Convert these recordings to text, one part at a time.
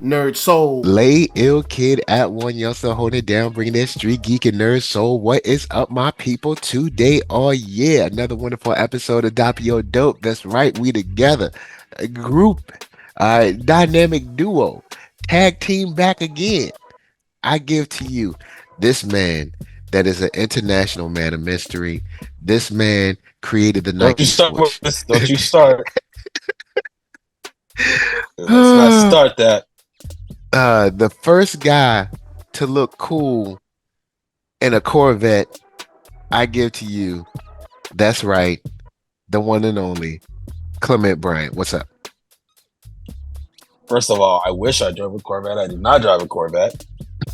Nerd Soul. Lay ill kid at OneYoungsta holding it down, bringing that street geek and nerd soul. What is up, my people? Today, oh yeah, another wonderful episode of Doppio Dope. That's right, we together, a group, dynamic duo, tag team back again. I give to you this man that is an international man of mystery. This man created the Don't you Nike start with swoosh. this. Don't you start. Let's not start that. The first guy to look cool in a Corvette, I give to you. That's right, the one and only Clement Bryant. What's up? First of all, I wish I drove a Corvette. I did not drive a Corvette,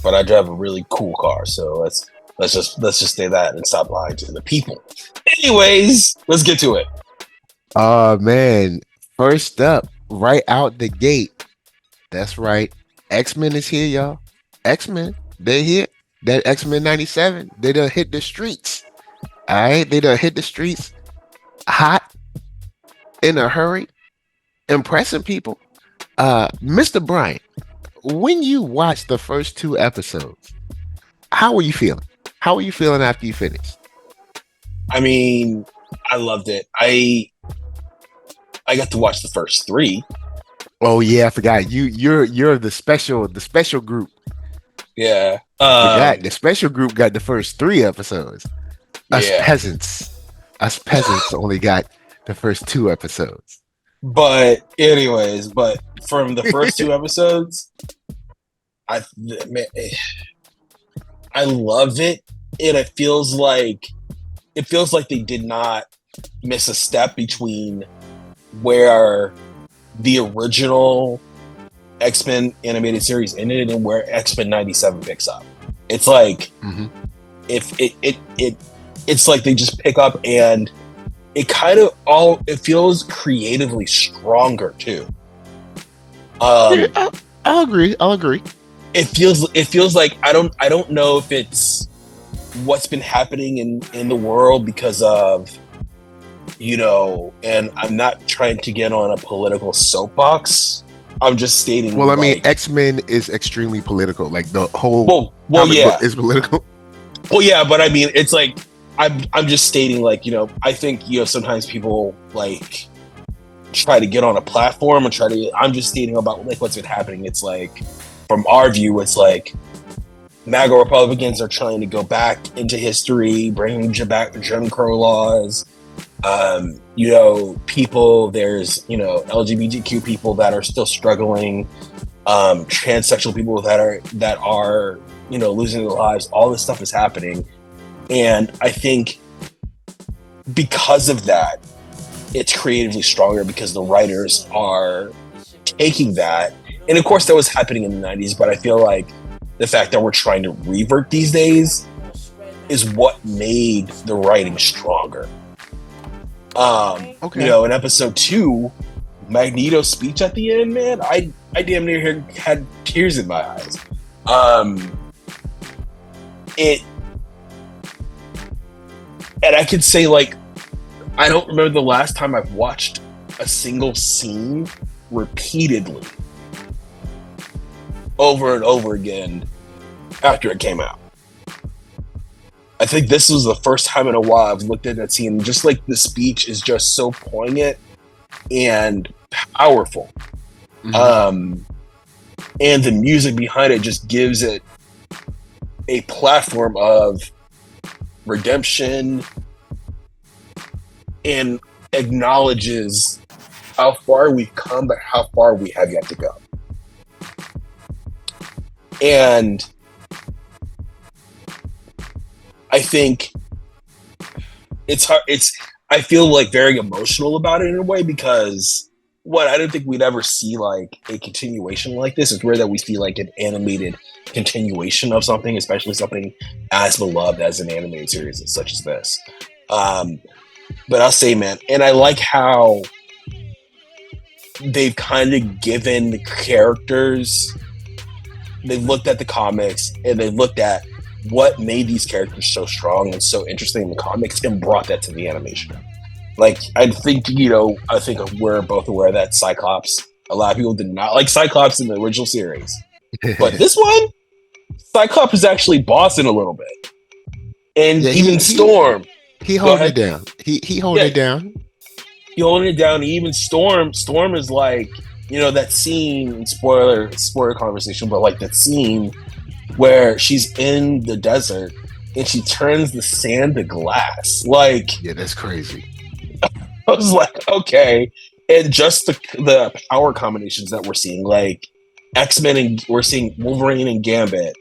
but I drive a really cool car. So let's just say that and stop lying to the people. Anyways, let's get to it. Oh man, first up, right out the gate. That's right. X-Men is here, y'all. X-Men, they here. That X-Men 97, they done hit the streets. All right, they done hit the streets hot, in a hurry, impressing people. Mr. Bryant, when you watched the first two episodes, how were you feeling? How were you feeling after you finished? I mean, I loved it. I got to watch the first three. Oh yeah, I forgot. You're the special group. Yeah. Forgot the special group got the first three episodes. Us Yeah. peasants, us peasants only got the first two episodes. But anyways, from the first two episodes, man, I love it, and it feels like they did not miss a step between where the original X-Men animated series ended and where X-Men 97 picks up. It's like Mhm. if it's like they just pick up, and it feels creatively stronger too. Yeah, I'll agree. I'll agree. It feels like I don't know if it's what's been happening in the world because of, and I'm not trying to get on a political soapbox. I'm just stating. Well, I mean, like, X-Men is extremely political. Like the whole well, comic yeah, book is political. well, yeah, but I mean, it's like I'm just stating, like, I think sometimes people like try to get on a platform and I'm just stating about like what's been happening. It's like, from our view, it's like MAGA Republicans are trying to go back into history, bringing back Jim Crow laws. People, there's LGBTQ people that are still struggling, transsexual people that are losing their lives. All this stuff is happening, and I think because of that, it's creatively stronger because the writers are taking that. And of course that was happening in the 90s, but I feel like the fact that we're trying to revert these days is what made the writing stronger. Okay. In episode 2, Magneto's speech at the end, man, I damn near had tears in my eyes. And I could say, like, I don't remember the last time I've watched a single scene repeatedly over and over again after it came out. I think this was the first time in a while I've looked at that scene, just like the speech is just so poignant and powerful. Mhm. And the music behind it just gives it a platform of redemption and acknowledges how far we've come, but how far we have yet to go. And I think it's hard. I feel like very emotional about it in a way because I don't think we'd ever see like a continuation like this. It's rare that we see like an animated continuation of something, especially something as beloved as an animated series such as this. But I'll say, man, and I like how they've kind of given the characters, they've looked at the comics and they looked at what made these characters so strong and so interesting in the comics and brought that to the animation. Like, I think we're both aware that Cyclops A lot of people did not like Cyclops in the original series, but this one, Cyclops is actually bossing a little bit, and Yeah, even he Storm. he Go holding it ahead. down. He holding Yeah, it down. he holding it down. Even Storm is like, that scene. Spoiler conversation, but like that scene where she's in the desert and she turns the sand to glass. Like, Yeah, that's crazy. I was like, okay. And just the power combinations that we're seeing, like X-Men, and we're seeing Wolverine and Gambit,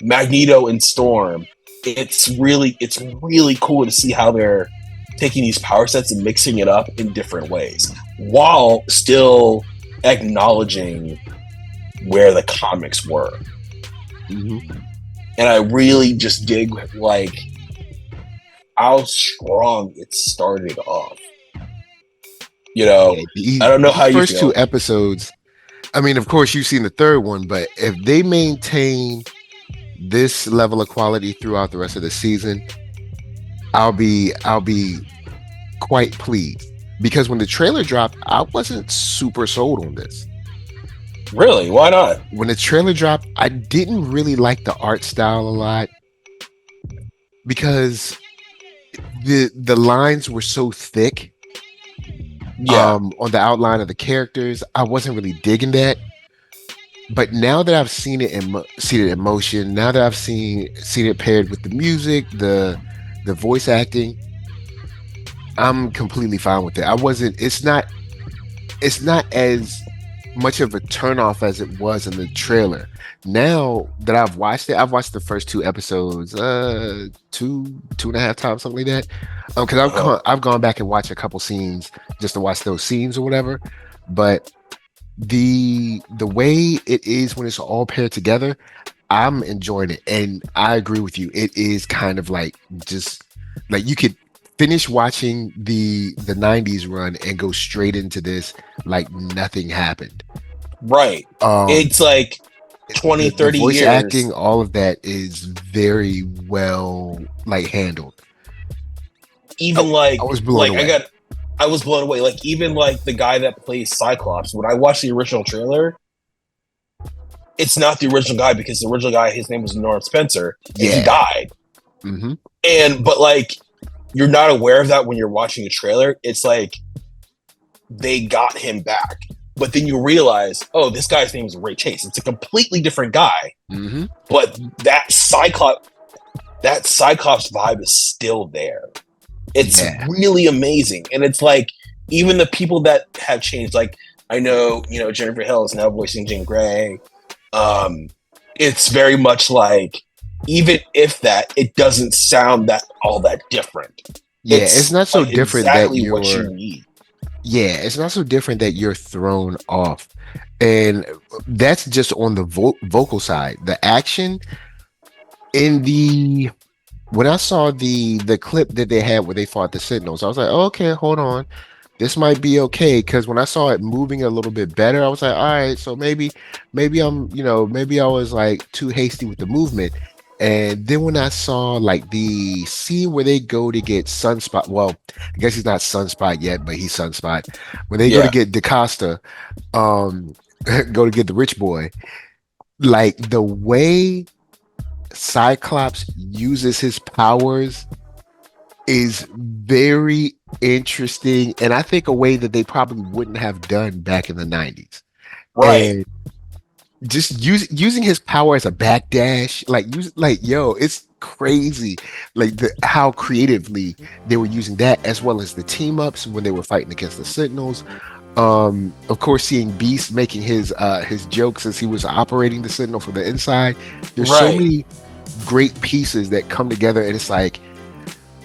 Magneto and Storm. It's really cool to see how they're taking these power sets and mixing it up in different ways while still acknowledging where the comics were. Mm-hmm. And I really just dig like how strong it started off. Yeah, I don't know how these you first two feel. episodes. I mean, of course, you've seen the third one, but if they maintain this level of quality throughout the rest of the season, I'll be quite pleased. Because when the trailer dropped, I wasn't super sold on this. Really? Why not? When the trailer dropped, I didn't really like the art style a lot because the lines were so thick Yeah. on the outline of the characters. I wasn't really digging that. But now that I've seen it in motion, now that I've seen it paired with the music, the voice acting, I'm completely fine with it. I wasn't. It's not as much of a turnoff as it was in the trailer. Now that I've watched the first two episodes, two and a half times, something like that. Because Uh-huh. I've gone back and watched a couple scenes just to watch those scenes or whatever. But the way it is when it's all paired together, I'm enjoying it, and I agree with you. It is kind of like just like you could finish watching the '90s run and go straight into this like nothing happened. Right. Um, It's like 20, the 30 voice years. acting, all of that is very well like handled. I, Even I was blown away. I was blown away. Like even like the guy that plays Cyclops, when I watched the original trailer, it's not the original guy because the original guy, his name was Norm Spencer, and he Yeah. died. Hmm. And but like you're not aware of that when you're watching a trailer. It's like they got him back. But then you realize, oh, this guy's name is Ray Chase. It's a completely different guy. Hmm. But that Cyclops vibe is still there. It's Yeah. really amazing. And it's like even the people that have changed, like I know, Jennifer Hill is now voicing Jean Grey. It's very much like even if that, it doesn't sound that all that different. Yeah, it's It's not so like different that exactly what you you're need. yeah, it's not so different that you're thrown off. And that's just on the vocal side. The action in the when I saw the clip that they had where they fought the Sentinels, I was like, oh, okay, hold on. This might be okay. Because when I saw it moving a little bit better, I was like, all right, so maybe maybe I was like too hasty with the movement. And then when I saw like the scene where they go to get Sunspot, well, I guess he's not Sunspot yet, but he's Sunspot. When they go to Yeah. get DaCosta, um, go to get the rich boy, like the way Cyclops uses his powers is very interesting, and I think a way that they probably wouldn't have done back in the '90s. Right. And just using his power as a backdash, yo, it's crazy, like how creatively they were using that, as well as the team ups when they were fighting against the Sentinels. Of course, seeing Beast making his jokes as he was operating the Sentinel from the inside. There's so Right. many great pieces that come together, and it's like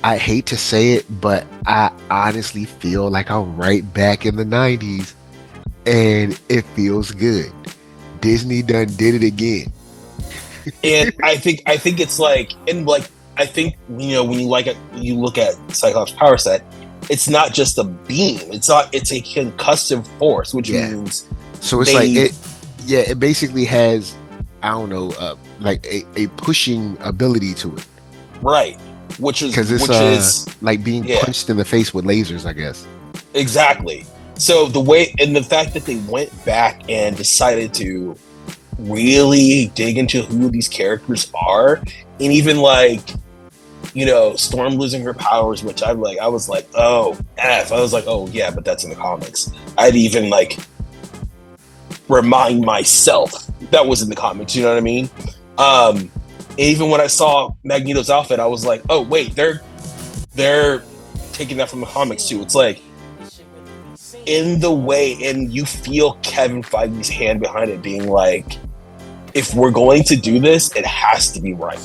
I hate to say it, but I honestly feel like I'm right back in the '90s, and it feels good. Disney done did it again. And I think it's like, and like I think when you look at Cyclops power set, it's not just a beam. It's a concussive force, which Yeah. means So it's like they it basically has, I don't know, like a pushing ability to it. right, which Because it's is like being yeah, punched in the face with lasers, I guess. exactly. So the way and the fact that they went back and decided to really dig into who these characters are, and even like, you know, Storm losing her powers, which I was like, oh F. I was like, oh yeah, but that's in the comics. I'd even like remind myself that was in the comics, you know what I mean? Even when I saw Magneto's outfit, I was like, oh wait, they're taking that from the comics too. It's like in the way, and you feel Kevin Feige's hand behind it, being like, if we're going to do this, it has to be right.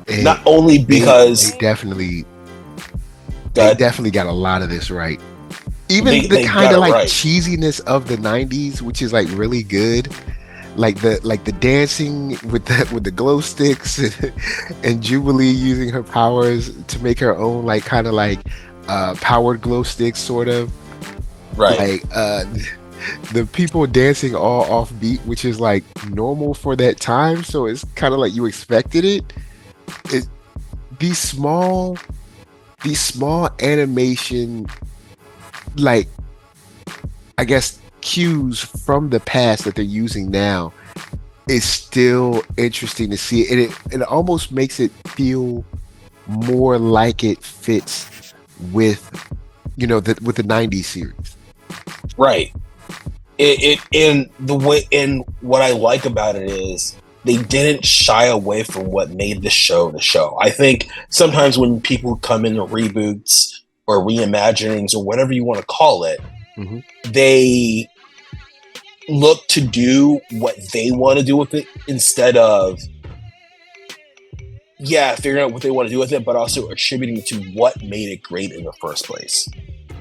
And not only because they definitely got a lot of this right. Even the kind of like cheesiness of the 90s, which is like really good. Like the dancing with the glow sticks and Jubilee using her powers to make her own like kind of like powered glow sticks sort of. Right. Like the people dancing all offbeat, which is like normal for that time, so it's kind of like you expected it. These small animation, like, I guess, cues from the past that they're using now is still interesting to see, and it almost makes it feel more like it fits with, you know, with the 90s series. Right. It in the way, and what I like about it is they didn't shy away from what made the show the show. I think sometimes when people come into reboots or reimaginings or whatever you want to call it, mm-hmm. they look to do what they want to do with it instead of figuring out what they want to do with it, but also attributing to what made it great in the first place.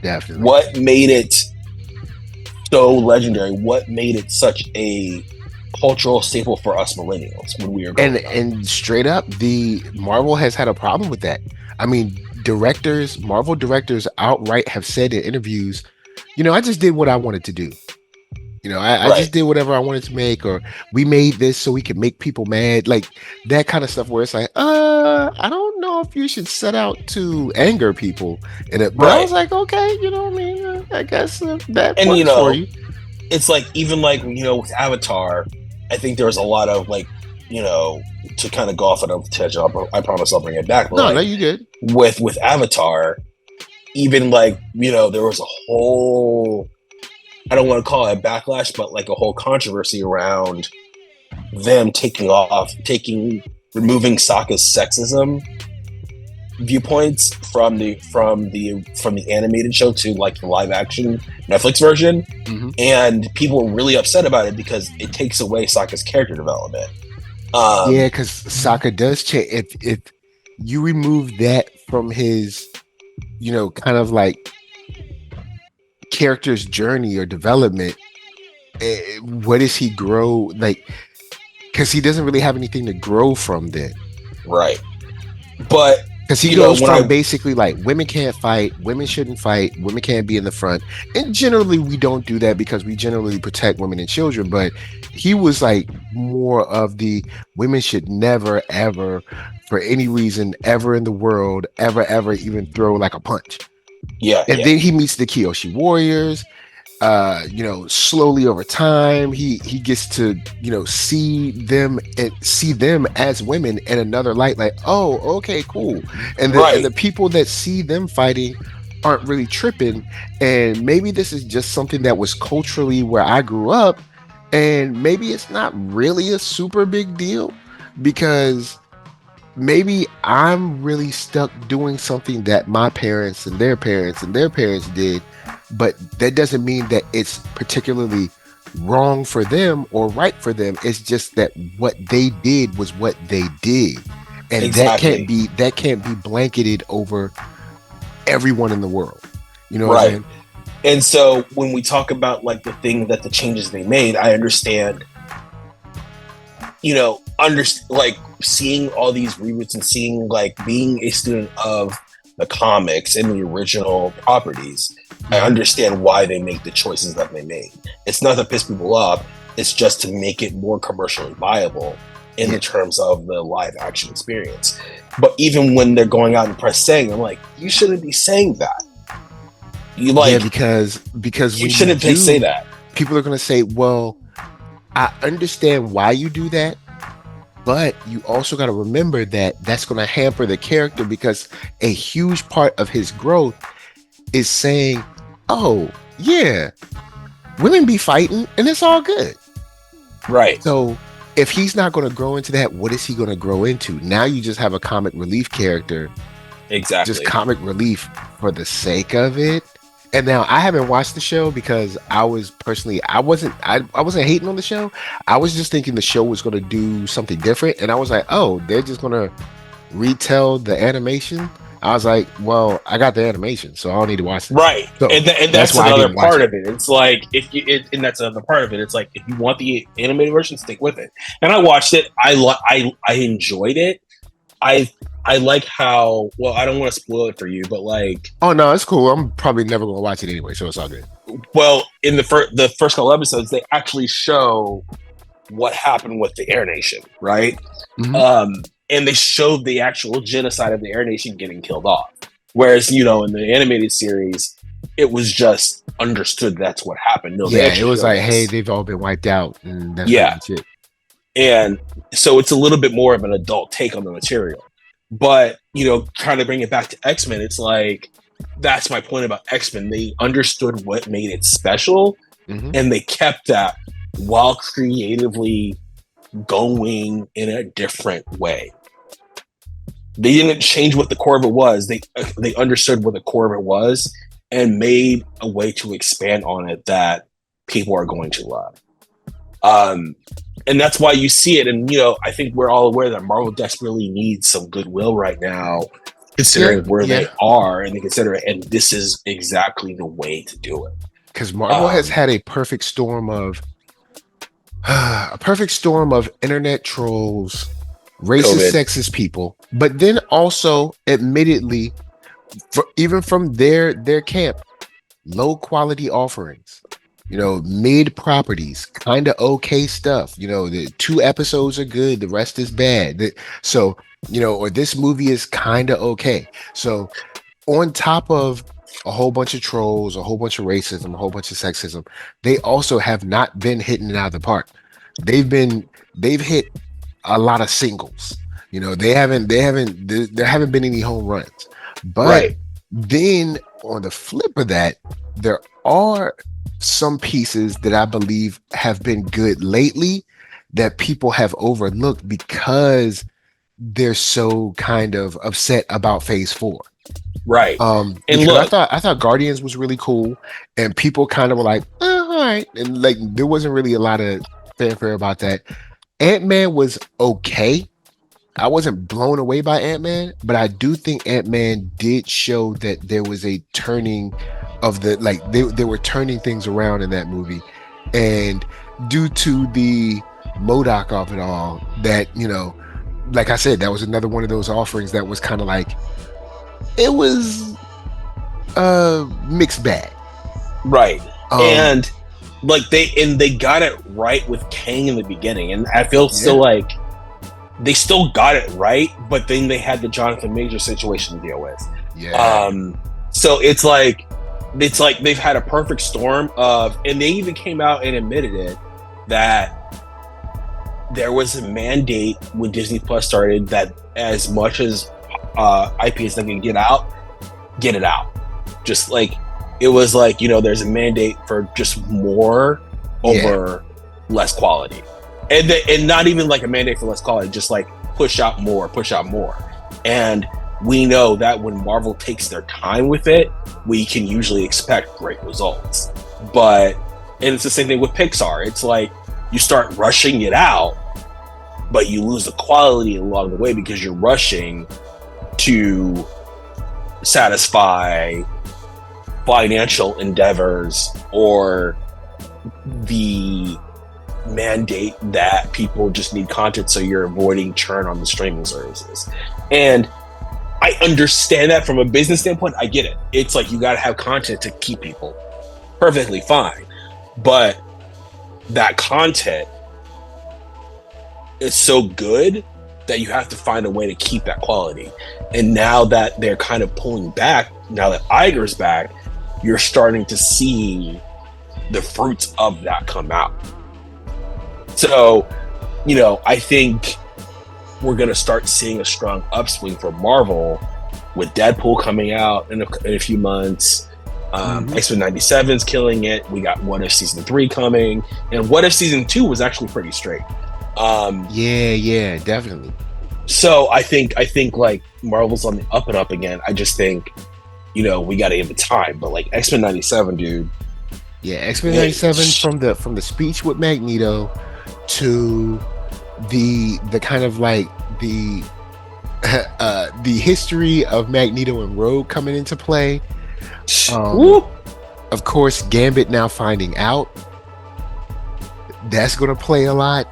Definitely. What made it so legendary? What made it such a cultural staple for us millennials when we were growing up? And straight up, the Marvel has had a problem with that. I mean, Marvel directors outright have said in interviews, you know, I just did what I wanted to do. You know, I just did whatever I wanted to make, or we made this so we could make people mad, like that kind of stuff where it's like, I don't know if you should set out to anger people. But I was like, okay, you know what I mean? I guess that works for you. It's like, even like, you know, with Avatar, I think there was a lot of like, you know, to kind of go off on a tangent, I promise I'll bring it back. But no, you did. With Avatar, even like, you know, there was a whole, I don't want to call it a backlash, but like a whole controversy around them removing Sokka's sexism viewpoints from the animated show to like the live action Netflix version. Mm-hmm. And people were really upset about it because it takes away Sokka's character development. Because Sokka does change. If you remove that from his, you know, kind of like character's journey or development, what does he grow like? Because he doesn't really have anything to grow from then, right? But because he goes from basically like women can't fight, women shouldn't fight, women can't be in the front, and generally we don't do that because we generally protect women and children. But he was like more of the women should never ever, for any reason ever in the world, ever even throw like a punch. And then he meets the Kyoshi warriors. You know, slowly over time, he gets to, you know, see them as women in another light. Like, oh, okay, cool. And the people that see them fighting aren't really tripping. And maybe this is just something that was culturally where I grew up, and maybe it's not really a super big deal because maybe I'm really stuck doing something that my parents and their parents and their parents did, but that doesn't mean that it's particularly wrong for them or right for them. It's just that what they did was what they did, and that can't be blanketed over everyone in the world. You know what I'm saying? And so when we talk about like the changes they made, I understand. You know, like seeing all these reboots and seeing like being a student of the comics and the original properties, I understand why they make the choices that they made. It's not to piss people off, it's just to make it more commercially viable in the terms of the live action experience. But even when they're going out and press saying, I'm like, you shouldn't be saying that. You Yeah, like because you when you shouldn't say do, that. people are gonna say, well, I understand why you do that, but you also got to remember that that's going to hamper the character because a huge part of his growth is saying, oh, yeah, women be fighting and it's all good. Right. So if he's not going to grow into that, what is he going to grow into? Now you just have a comic relief character, just Exactly. comic relief for the sake of it. And now I haven't watched the show because I was personally I wasn't hating on the show. I was just thinking the show was going to do something different, and I was like, oh, they're just going to retell the animation. I was like, well, I got the animation, so I don't need to watch this. Right. So And that's that's why I another didn't watch part it. of it. It's like if you and that's another part of it. It's like if you want the animated version, stick with it. And I watched it. I enjoyed it. I like how well. I don't want to spoil it for you, but like, Oh no, it's cool. I'm probably never going to watch it anyway, so it's all good. well, in the first couple episodes, they actually show what happened with the Air Nation, right? Mhm. And they showed the actual genocide of the Air Nation getting killed off. Whereas, you know, in the animated series, it was just understood that's what happened. No, they Yeah, it actually was showed like, hey, us. they've all been wiped out, and that's pretty Yeah. much it. And so it's a little bit more of an adult take on the material. But, you know, trying to bring it back to X-Men, it's like, that's my point about X-Men. They understood what made it special, Mhm. and they kept that while creatively going in a different way. They didn't change what the core of it was. They understood what the core of it was and made a way to expand on it that people are going to love. And that's why you see it. And, you know, I think we're all aware that Marvel desperately needs some goodwill right now, considering where they are and they consider it. And this is exactly the way to do it. Because Marvel has had a perfect storm of internet trolls, racist, COVID. sexist people, but then also, admittedly, even from their camp, low quality offerings. You know, mid properties, kind of okay stuff. You know, the 2 episodes are good, the rest is bad. So, you know, or this movie is kind of okay. So, on top of a whole bunch of trolls, a whole bunch of racism, a whole bunch of sexism, they also have not been hitting it out of the park. They've hit a lot of singles. You know, there haven't been any home runs. But Right. then on the flip of that, there are some pieces that I believe have been good lately that people have overlooked because they're so kind of upset about phase 4. Right. And Because look, I thought Guardians was really cool, and people kind of were like, all right, and like there wasn't really a lot of fanfare about that. Ant-Man was okay. I wasn't blown away by Ant-Man, but I do think Ant-Man did show that there was a turning of the they were turning things around in that movie, and due to the MODOK of it all, that, you know, like I said, that was another one of those offerings that was kind of like, it was a mixed bag. right. Um, And like they got it right with Kang in the beginning. And I feel still like they still got it right, but then they had the Jonathan Major situation to deal with. yeah. So it's like they've had a perfect storm of, and they even came out and admitted it, that there was a mandate when Disney Plus started that as much as IP is not going to get it out. Just like it was like, you know, there's a mandate for just more over less quality, and not even like a mandate for less quality, just like push out more. And we know that when Marvel takes their time with it, we can usually expect great results. And it's the same thing with Pixar. It's like you start rushing it out, but you lose the quality along the way because you're rushing to satisfy financial endeavors or the mandate that people just need content, so you're avoiding churn on the streaming services. And I understand that from a business standpoint. I get it. It's like you got to have content to keep people. Perfectly fine. But that content is so good that you have to find a way to keep that quality. And now that they're kind of pulling back, now that Iger's back, you're starting to see the fruits of that come out. So, I think we're going to start seeing a strong upswing for Marvel with Deadpool coming out in a few months. X-Men 97's killing it. We got What If Season 3 coming. And What If Season 2 was actually pretty straight. Yeah, definitely. So I think like Marvel's on the up and up again. I just think, we got to give it time. But like X-Men 97, dude. Yeah, X-Men 97 from the speech with Magneto to the kind of like the history of Magneto and Rogue coming into play. Of course, Gambit now finding out. That's going to play a lot.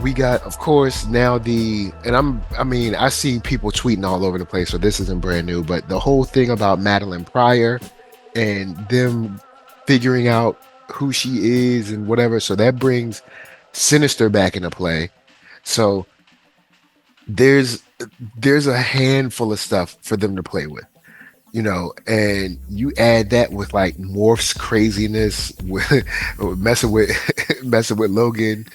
We got, of course, now I see people tweeting all over the place, so this isn't brand new, but the whole thing about Madeline Pryor and them figuring out who she is and whatever. So that brings Sinister back into play. So there's a handful of stuff for them to play with, and you add that with like Morph's craziness with messing with Logan,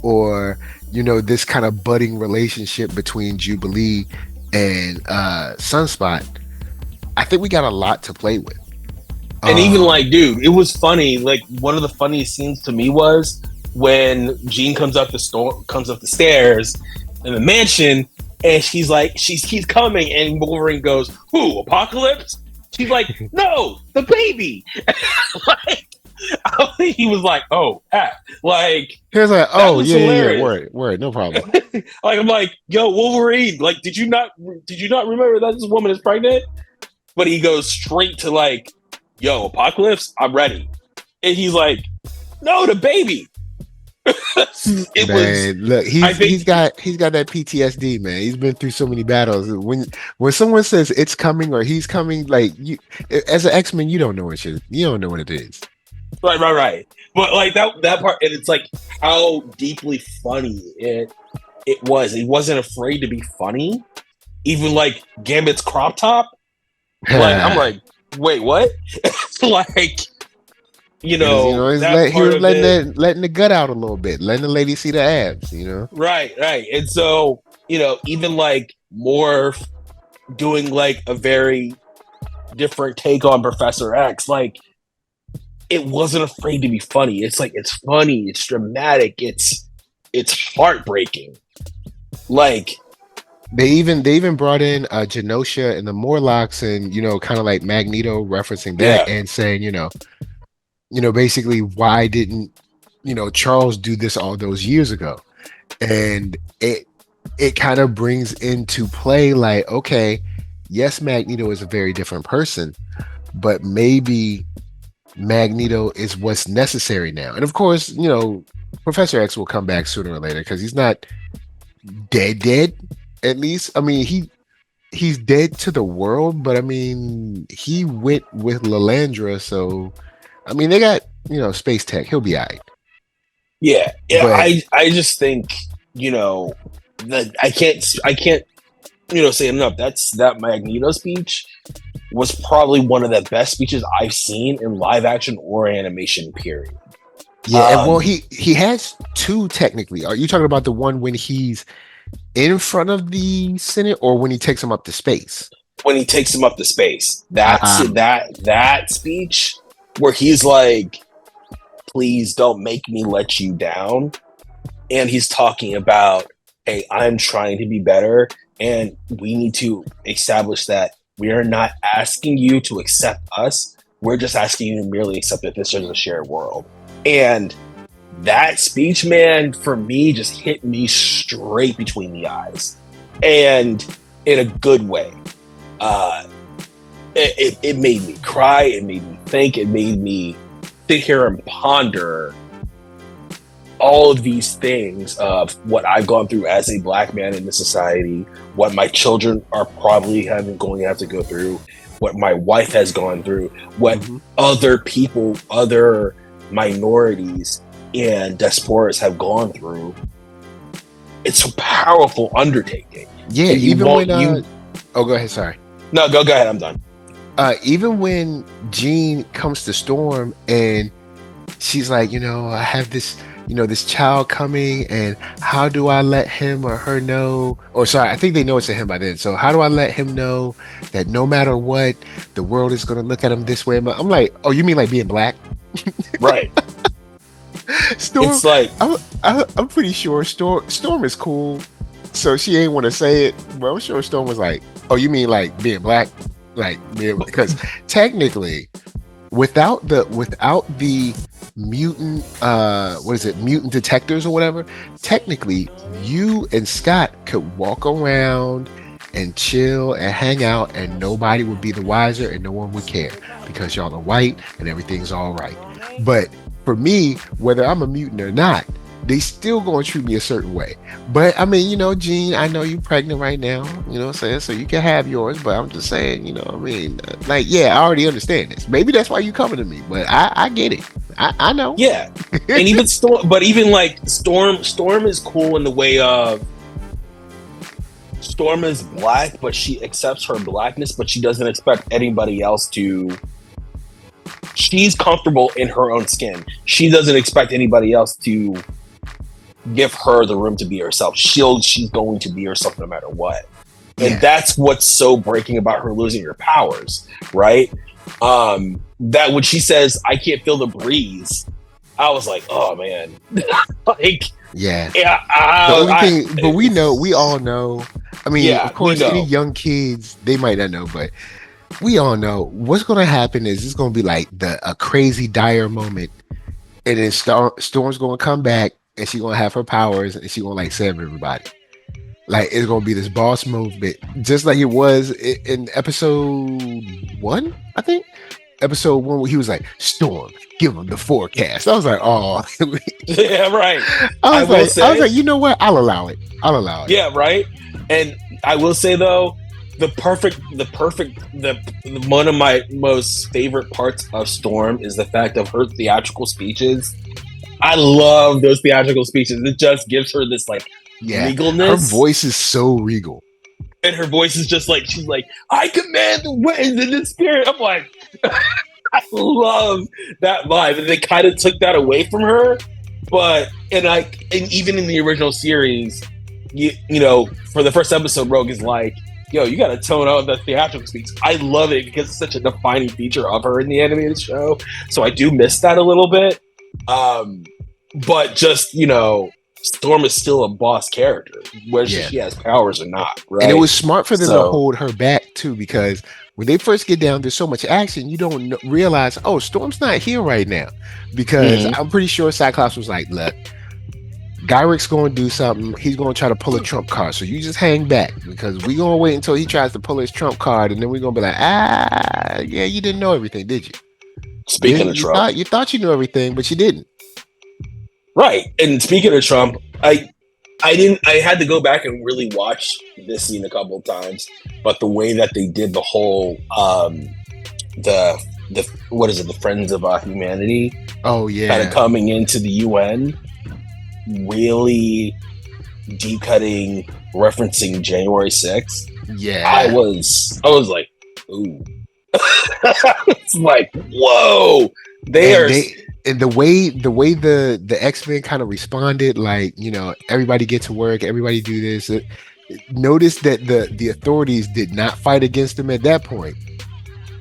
or this kind of budding relationship between Jubilee and Sunspot. I think we got a lot to play with. And even like, dude, it was funny. Like one of the funniest scenes to me was when Jean comes up the stairs in the mansion, and she's like, he's coming, and Wolverine goes, "Who? Apocalypse?" She's like, "No, the baby." Like, he was like, "Oh, like." He was like, "Oh, yeah, word, no problem." Like I'm like, "Yo, Wolverine, like, did you not remember that this woman is pregnant?" But he goes straight to like, "Yo, Apocalypse, I'm ready," and he's like, "No, the baby." Look, he's got that PTSD, man. He's been through so many battles. When someone says it's coming or he's coming, like, you as an X-Men, you don't know what it is. Right. But like that part, and it's like how deeply funny it was. He wasn't afraid to be funny. Even like Gambit's crop top. Like I'm like, wait, what? Like. He was letting the gut out a little bit, letting the lady see the abs, Right. And so, even like Morph doing like a very different take on Professor X, like it wasn't afraid to be funny. It's like, it's funny, it's dramatic, it's heartbreaking. Like they even brought in Genosha and the Morlocks, and kind of like Magneto referencing that and saying, basically, why didn't Charles do this all those years ago? And it kind of brings into play like, okay, yes, Magneto is a very different person, but maybe Magneto is what's necessary now. And of course, Professor X will come back sooner or later because he's not dead. At least, I mean, he's dead to the world, but I mean, he went with Lilandra, so. I mean, they got, space tech. He'll be all right. Yeah. But, I just think, that I can't, say enough. That Magneto speech was probably one of the best speeches I've seen in live action or animation, period. Yeah. And well, he has two technically. Are you talking about the one when he's in front of the Senate or when he takes him up to space? When he takes him up to space. That speech where he's like, "Please don't make me let you down." And he's talking about, "Hey, I'm trying to be better, and we need to establish that we are not asking you to accept us. We're just asking you to merely accept that this is a shared world." And that speech, man, for me, just hit me straight between the eyes. And in a good way. It made me cry. It made me think. It made me sit here and ponder all of these things of what I've gone through as a Black man in this society, what my children are probably going to have to go through, what my wife has gone through, what other people, other minorities and diasporas have gone through. It's a powerful undertaking. Yeah, even when... Oh, go ahead. Sorry. No, go ahead. I'm done. Even when Jean comes to Storm and she's like, I have this, this child coming, and how do I let him or her know? Or sorry, I think they know it's a him by then. So how do I let him know that no matter what, the world is gonna look at him this way? I'm like, oh, you mean like being black? Right. Storm, It's like, I'm pretty sure Storm is cool, so she ain't want to say it, but I'm sure Storm was like, oh, you mean like being black, because technically, without the mutant what is it, mutant detectors or whatever, technically you and Scott could walk around and chill and hang out and nobody would be the wiser and no one would care because y'all are white and everything's all right. But for me, whether I'm a mutant or not, they still gonna treat me a certain way. But I mean, Gene, I know you're pregnant right now, you know what I'm saying? So you can have yours, but I'm just saying, I mean, yeah, I already understand this. Maybe that's why you coming to me, but I get it. I know. Yeah. And even Storm, but even like Storm is cool in the way of Storm is black, but she accepts her blackness, but she doesn't expect anybody else to. She's comfortable in her own skin. She doesn't expect anybody else to give her the room to be herself. She's going to be herself no matter what. And Yeah. that's what's so breaking about her losing her powers, right? That when she says, I can't feel the breeze, I was like, oh man. Like, Yeah. yeah. The only thing, but we all know. I mean, Yeah, of course, we know. any young kids, they might not know, but we all know what's going to happen is it's going to be like a crazy dire moment, and then Storm's going to come back and she's going to have her powers and she's going to like save everybody. Like it's going to be this boss movement, just like it was in episode 1, I think. Episode 1 where he was like, Storm, give him the forecast. I was like, oh. Yeah, right. I was like, you know what? I'll allow it. Yeah, right. And I will say though, the one of my most favorite parts of Storm is the fact of her theatrical speeches. I love those theatrical speeches. It just gives her this like regalness. Her voice is so regal. And her voice is just like, she's like, I command the winds and the spirit. I'm like, I love that vibe. And they kind of took that away from her. But, and even in the original series, you know, for the first episode, Rogue is like, yo, you got to tone out the theatrical speech. I love it because it's such a defining feature of her in the animated show. So I do miss that a little bit. But just, Storm is still a boss character, whether she has powers or not, right? And it was smart for them to hold her back, too, because when they first get down, there's so much action, you don't realize, oh, Storm's not here right now. Because I'm pretty sure Cyclops was like, look, Gyric's going to do something. He's going to try to pull a trump card. So you just hang back because we're going to wait until he tries to pull his trump card. And then we're going to be like, yeah, you didn't know everything, did you? Speaking of Trump. You thought you knew everything, but you didn't. Right. And speaking of Trump, I had to go back and really watch this scene a couple of times. But the way that they did the whole, what is it? The Friends of Humanity. Oh, yeah. Kind of coming into the UN. Really deep cutting, referencing January 6th. Yeah, I was like, ooh. It's like, whoa. And the way the X-Men kind of responded, like, everybody get to work, everybody do this. Notice that the authorities did not fight against them at that point.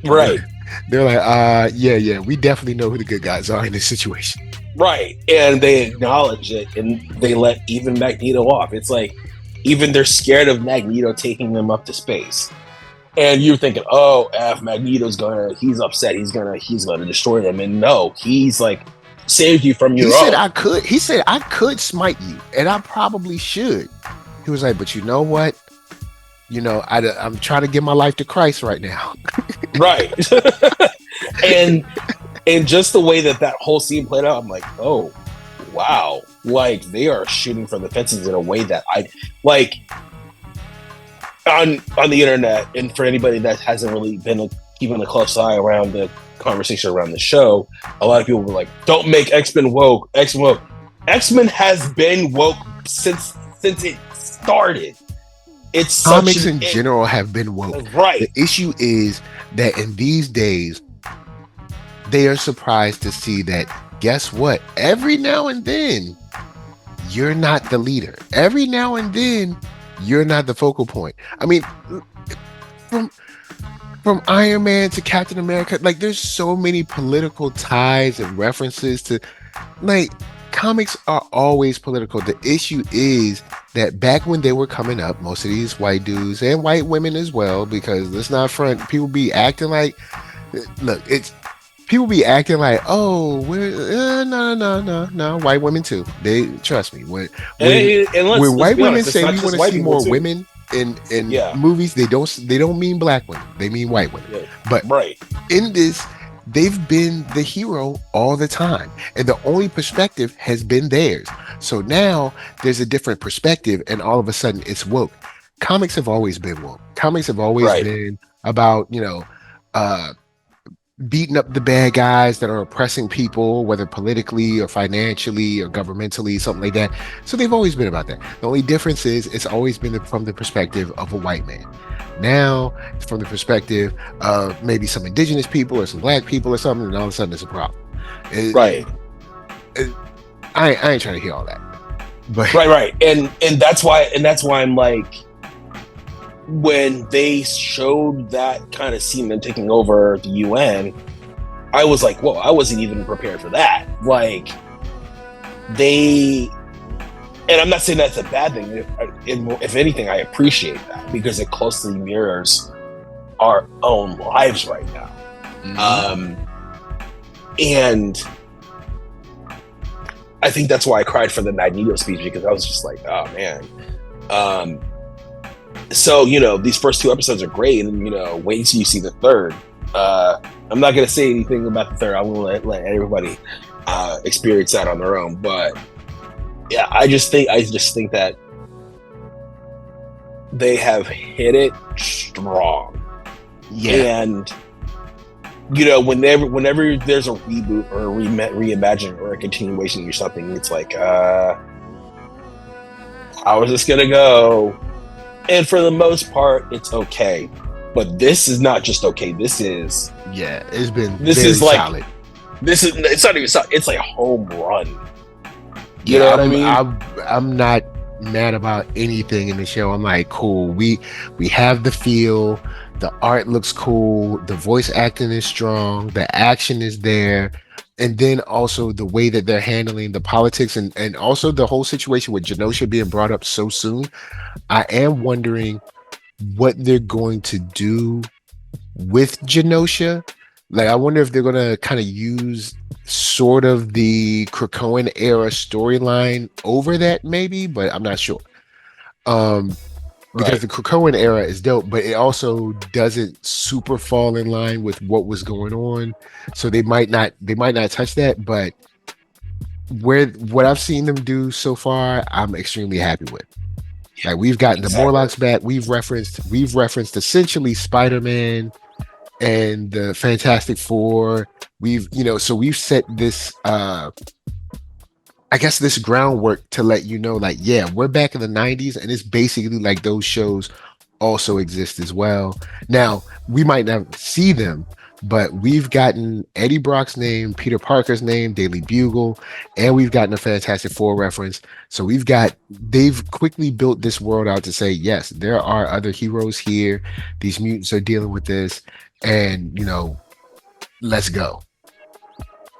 Right. They're like, yeah, we definitely know who the good guys are in this situation. Right. And they acknowledge it and they let even Magneto off. It's like, even they're scared of Magneto taking them up to space. And you're thinking, oh, Magneto's he's upset, he's gonna destroy them. And no, he's like, saved you from your own. He said I could smite you, and I probably should. He was like, but you know what? I'm trying to give my life to Christ right now. Right. And just the way that whole scene played out, I'm like, oh, wow. Like, they are shooting from the fences in a way that I like on the internet. And for anybody that hasn't really been keeping a close eye around the conversation around the show, a lot of people were like, don't make X-Men woke. X-Men woke. X-Men has been woke since it started. it's such Comics an in general have been woke. The right. issue is that in these days, they are surprised to see that, guess what? Every now and then, you're not the leader. Every now and then, you're not the focal point. I mean, from Iron Man to Captain America, like there's so many political ties and references to, like, comics are always political. The issue is that back when they were coming up, most of these white dudes and white women as well, because let's not front, people be acting like, look, it's people be acting like, oh, we're no, white women too. They trust me And let's when white be women honest, it's say not we just want to white see people more too. women in Yeah. movies, they don't mean black women, they mean white women. Yeah. But Right. in this, they've been the hero all the time, and the only perspective has been theirs. So now there's a different perspective, and all of a sudden it's woke. Comics have always been woke. Comics have always Right. been about, uh beating up the bad guys that are oppressing people, whether politically or financially or governmentally, something like that. So they've always been about that. The only difference is it's always been from the perspective of a white man. Now it's from the perspective of maybe some indigenous people or some black people or something, and all of a sudden it's a problem. Right. I ain't trying to hear all that. But Right. And that's why I'm like, when they showed that kind of Seaman taking over the UN, I was like, whoa, I wasn't even prepared for that. Like, and I'm not saying that's a bad thing. If anything, I appreciate that because it closely mirrors our own lives right now. Mhm. And I think that's why I cried for the Magneto speech, because I was just like, oh man. So, these first 2 episodes are great, and, wait until you see the third. I'm not going to say anything about the third. I'm going to let everybody experience that on their own. But yeah, I just think that they have hit it strong. Yeah. And, whenever there's a reboot or a reimagining or a continuation or something, it's like, how is this going to go? And for the most part, it's okay. But this is not just okay. This is it's been this very is like solid. It's not even solid. It's like a home run. You Yeah, know what I mean? I'm not mad about anything in the show. I'm like, cool. We have the feel. The art looks cool. The voice acting is strong. The action is there. And then also the way that they're handling the politics and also the whole situation with Genosha being brought up so soon. I am wondering what they're going to do with Genosha. Like, I wonder if they're going to kind of use sort of the Krakoan era storyline over that, maybe, but I'm not sure. Because the Krakoan era is dope, but it also doesn't super fall in line with what was going on. So they might not touch that, but what I've seen them do so far, I'm extremely happy with. Like, we've gotten the Morlocks back. We've referenced essentially Spider-Man and the Fantastic Four. So we've set this I guess this groundwork to let you know, like, yeah, we're back in the 90s, and it's basically like those shows also exist as well. Now, we might not see them, but we've gotten Eddie Brock's name, Peter Parker's name, Daily Bugle, and we've gotten a Fantastic Four reference. So they've quickly built this world out to say, yes, there are other heroes here. These mutants are dealing with this, and, let's go.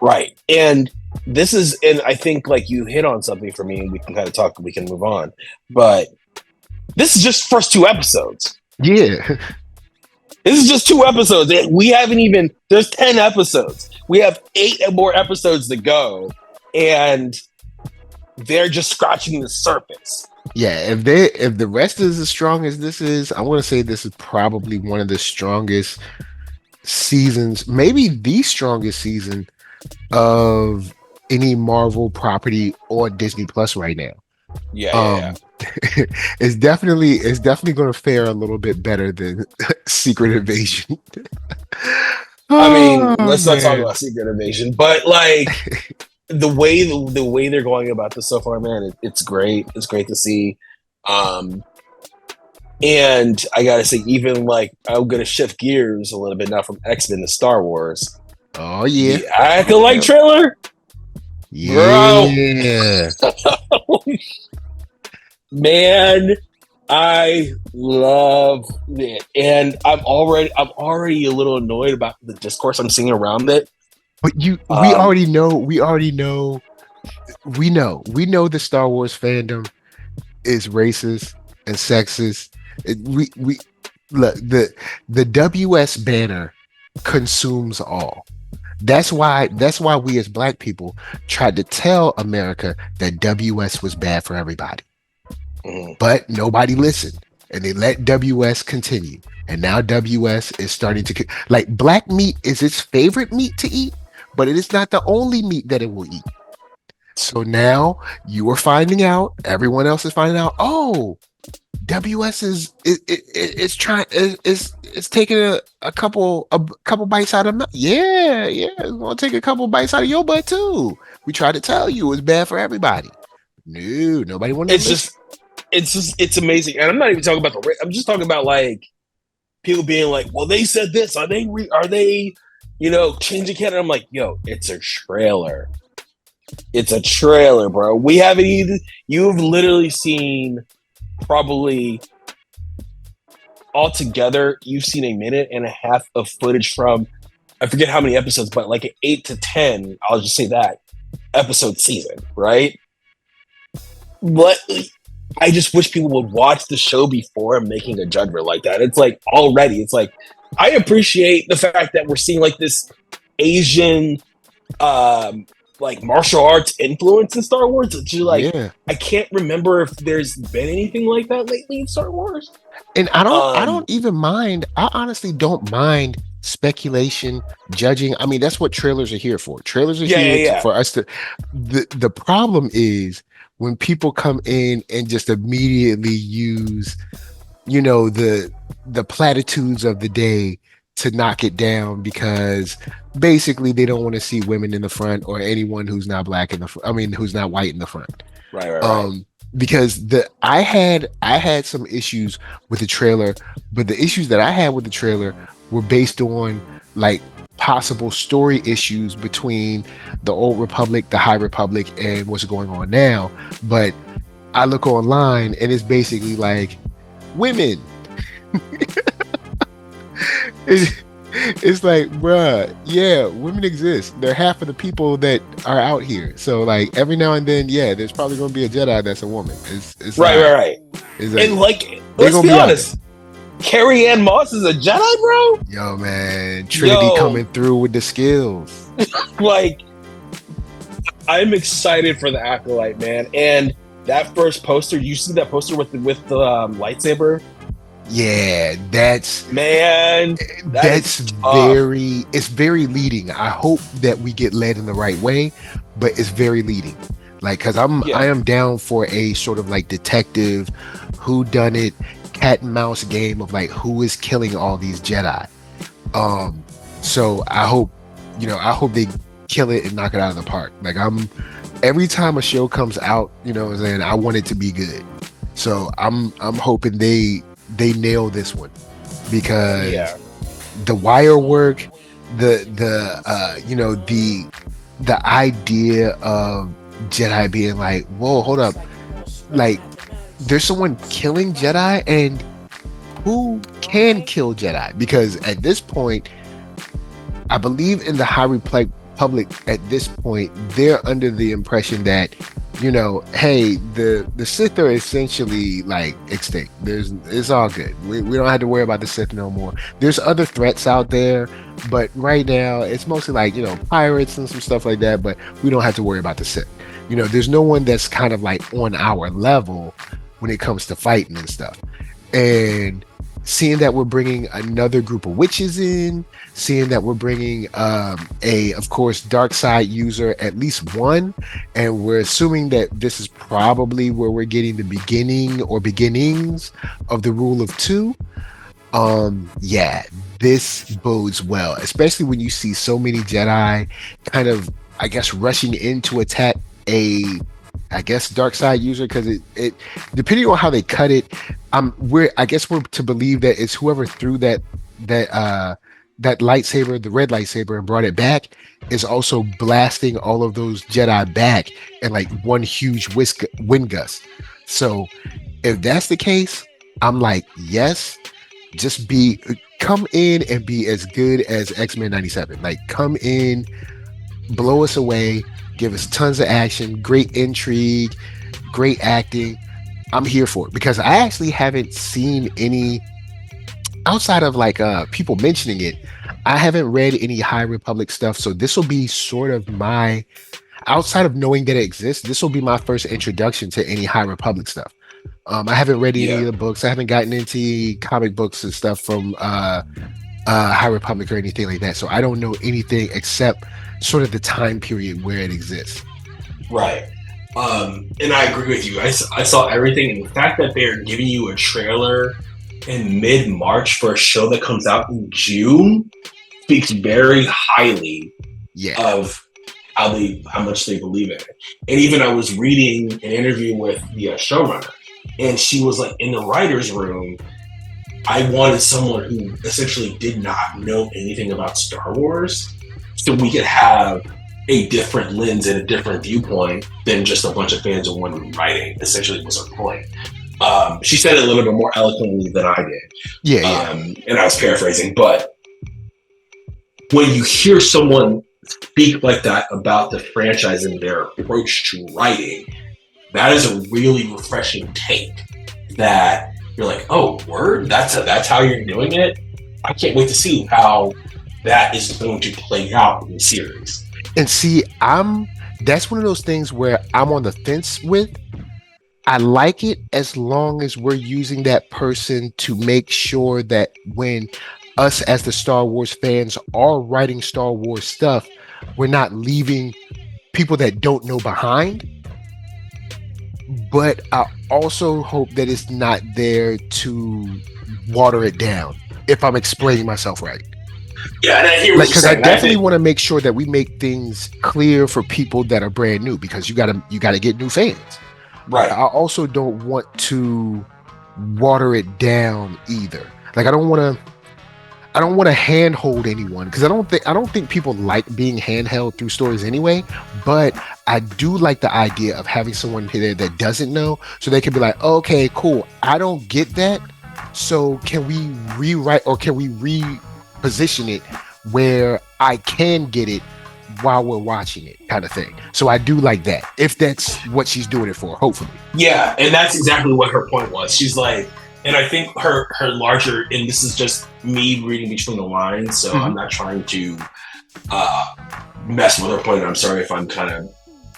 Right. And I think, like, you hit on something for me, and we can kind of talk, we can move on. But this is just first 2 episodes. Yeah. This is just 2 episodes. We haven't even, there's 10 episodes. We have 8 more episodes to go. And they're just scratching the surface. Yeah, if the rest is as strong as this is, I want to say this is probably one of the strongest seasons, maybe the strongest season of any Marvel property on Disney Plus right now. Yeah. It's definitely going to fare a little bit better than Secret Invasion. I mean, let's not talk about Secret Invasion, but like the way they're going about this so far, man, it's great. It's great to see. And I gotta say, even like I'm gonna shift gears a little bit now from X-Men to Star Wars. Oh yeah. The Acolyte Yep. trailer, bro. Yeah. Man, I love it, and I'm already a little annoyed about the discourse I'm seeing around it. But we already know, we know the Star Wars fandom is racist and sexist. We look, the WS banner consumes all. That's why we as black people tried to tell America that WS was bad for everybody. Mhm. But nobody listened, and they let WS continue. And now WS is starting to like, black meat is its favorite meat to eat, but it is not the only meat that it will eat. So now you are finding out, everyone else is finding out, oh, WS is trying is taking a couple bites out of yeah, it's gonna take a couple bites out of your butt too. We tried to tell you it's bad for everybody. No, nobody wanted to It's listen. it's amazing, and I'm not even talking about I'm just talking about like people being like, well, they said this. Are they, changing canon? I'm like, yo, it's a trailer. It's a trailer, bro. We haven't even. You've literally seen probably altogether. You've seen a minute and a half of footage from. I forget how many episodes, but like an 8 to 10. I'll just say that episode season, right? But I just wish people would watch the show before making a judgment like that. It's like already. It's like I appreciate the fact that we're seeing like this Asian like martial arts influence in Star Wars. It's just like Yeah. I can't remember if there's been anything like that lately in Star Wars. And I don't even mind. I honestly don't mind speculation, judging. I mean, that's what trailers are here for. Trailers are here for us to. The problem is when people come in and just immediately use, the platitudes of the day to knock it down, because basically they don't want to see women in the front or anyone who's not black in the I mean, who's not white in the front. Right. Because I had some issues with the trailer, but the issues that I had with the trailer were based on like possible story issues between the old republic, the high republic, and what's going on now. But I look online and it's basically like women. It's like, bruh, yeah, women exist. They're half of the people that are out here. So like every now and then, yeah, there's probably gonna be a Jedi that's a woman. It's right. It's And like, like, let's be honest, Carrie Ann Moss is a Jedi, bro. yo, man, Trinity coming through with the skills. Like, I'm excited for the Acolyte, man. And that first poster, you see that poster with the lightsaber? Yeah, that's it's very leading. I hope that we get led in the right way, but it's very leading. Like, because I am down for a sort of like detective who done it, cat and mouse game of like who is killing all these Jedi. So I hope they kill it and knock it out of the park. Like, every time a show comes out, I want it to be good. So I'm hoping they nail this one, because the wire work, the idea of Jedi being like, whoa, hold up, like there's someone killing Jedi, and who can kill Jedi? Because at this point, I believe in the High Republic at this point, they're under the impression that, hey, the Sith are essentially like extinct. It's all good. We don't have to worry about the Sith no more. There's other threats out there, but right now it's mostly like, pirates and some stuff like that, but we don't have to worry about the Sith. There's no one that's kind of like on our level when it comes to fighting and stuff. And seeing that we're bringing another group of witches in, seeing that we're bringing of course, dark side user, at least one, and we're assuming that this is probably where we're getting the beginning or beginnings of the rule of two. This bodes well, especially when you see so many Jedi kind of, I guess, rushing in to attack a I guess dark side user, because it depending on how they cut it, I guess we're to believe that it's whoever threw that lightsaber, the red lightsaber, and brought it back, is also blasting all of those Jedi back in like one huge wind gust. So if that's the case, I'm like, yes, just come in and be as good as X-Men 97. Like, come in, blow us away, give us tons of action, great intrigue, great acting. I'm here for it, because I actually haven't seen any outside of like people mentioning it. I haven't read any High Republic stuff, so this will be sort of my, outside of knowing that it exists, this will be my first introduction to any High Republic stuff. I haven't read any of the books. I haven't gotten into comic books and stuff from High Republic or anything like that. So I don't know anything except sort of the time period where it exists. Right. And I agree with you. I saw everything, and the fact that they're giving you a trailer in mid-March for a show that comes out in June speaks very highly of how much they believe in it. And even I was reading an interview with the showrunner, and she was like, in the writer's room, I wanted someone who essentially did not know anything about Star Wars, so we could have a different lens and a different viewpoint than just a bunch of fans of one writing, essentially was her point. She said it a little bit more eloquently than I did. And I was paraphrasing, but when you hear someone speak like that about the franchise and their approach to writing, that is a really refreshing take that you're like, oh, word? That's how you're doing it? I can't wait to see how that is going to play out in the series. And see, that's one of those things where I'm on the fence with. I like it as long as we're using that person to make sure that when us as the Star Wars fans are writing Star Wars stuff, we're not leaving people that don't know behind. But I also hope that it's not there to water it down, if I'm explaining myself right. Yeah, and I hear what you're saying. Because I definitely want to make sure that we make things clear for people that are brand new, because you gotta get new fans. Right. I also don't want to water it down either. Like, I don't want to handhold anyone, because I don't think people like being handheld through stories anyway. But I do like the idea of having someone there that doesn't know, so they can be like, oh, okay, cool, I don't get that. So can we rewrite, or can we reposition it where I can get it while we're watching it, kind of thing. So I do like that, if that's what she's doing it for, hopefully. Yeah, and that's exactly what her point was. She's like, and I think her larger, and this is just me reading between the lines, so I'm not trying to mess with her point. I'm sorry if I'm kind of